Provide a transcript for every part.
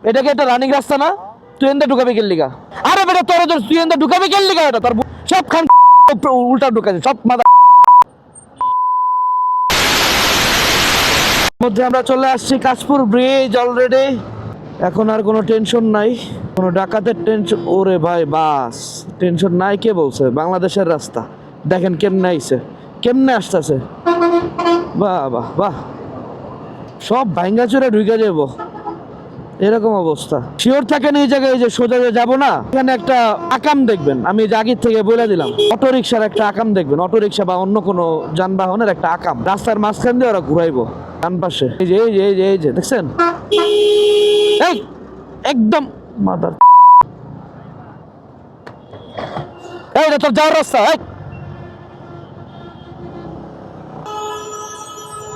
এটা কি একটা রানিং রাস্তা না? তুই এনদে ঢুকাবি কেন লিগা? আরে বেটা তোর তুই এনদে ঢুকাবি কেন লিগা? এটা তোর সব খান উল্টা ঢুকাছে সব মাথা মধ্যে। আমরা চলে আসছি কাশপুর ব্রিজ অলরেডি। এখন আর কোনো টেনশন নাই, কোনো ডাকাতের টেনশন। ওরে ভাই বাস টেনশন নাই, কে বলছে? বাংলাদেশের রাস্তা দেখেন কেমনে আইছে, কেমনে আসতেছে। বাহ বাহ বাহ, সব ভাঙ্গা চুরে ঢুকে যাবো এরকম অবস্থা। শিওর থাকেন এই জায়গায় যে সোজা যাবো না, এখানে একটা আকাম দেখবেন। আমি আগের থেকে বলে দিলাম, অটো রিক্সার একটা আকাম দেখবেন, অটো রিক্সা বা অন্য কোনো যানবাহনের একটা আকাম রাস্তার মাঝখান দিয়ে ওরা ঘুরাইবো ডান পাশে। এই যে এই যে এই যে এই যে দেখছেন, এই একদম মাদার। এই তোর যাওয়ার রাস্তা।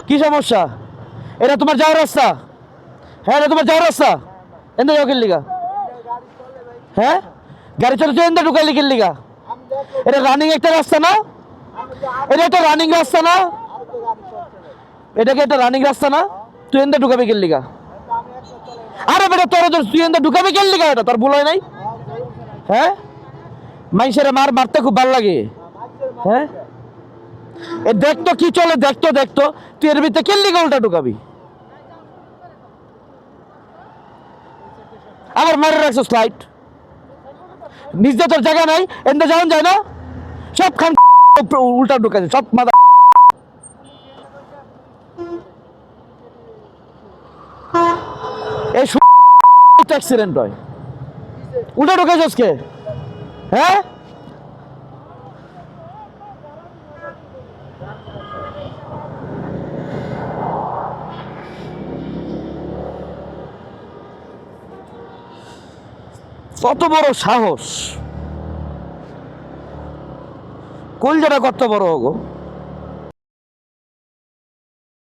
কি সমস্যা? এটা তোমার যাওয়ার রাস্তা? হ্যাঁ এটা তোমার যাওয়ার রাস্তা। এনদে যাও কিল্লিগা? হ্যাঁ গাড়ি চলে তুই এনদে ঢুকাইলি কিল্লিগা? এটা রানিং একটা রাস্তা না? এটা একটা রানিং রাস্তা না? এটা কি একটা রানিং রাস্তা না? তুই এনদে ঢুকাবি কিল্লিগা? আরে বেটা তোর তুই এনদে ঢুকাবি কিল্লিগা? এটা তোর ভুল হয় নাই? হ্যাঁ মাইসের মারতে খুব ভালো লাগে। হ্যাঁ এ দেখতো কি চলে, দেখতো দেখতো তুই এর ভিতরে কিল্লিগা উল্টা ঢুকাবি? আবার মারে রাখছো স্লাইড, নিজে তোর জায়গা নাই, এনদে যাওয়া যায় না? সব খান উল্টা ঢুকাছে সব মাথা। এই অ্যাক্সিডেন্ট হয়, উল্টা ঢুকাইছস কে? হ্যাঁ কত বড় সাহস, কলজাটা কত বড় গো।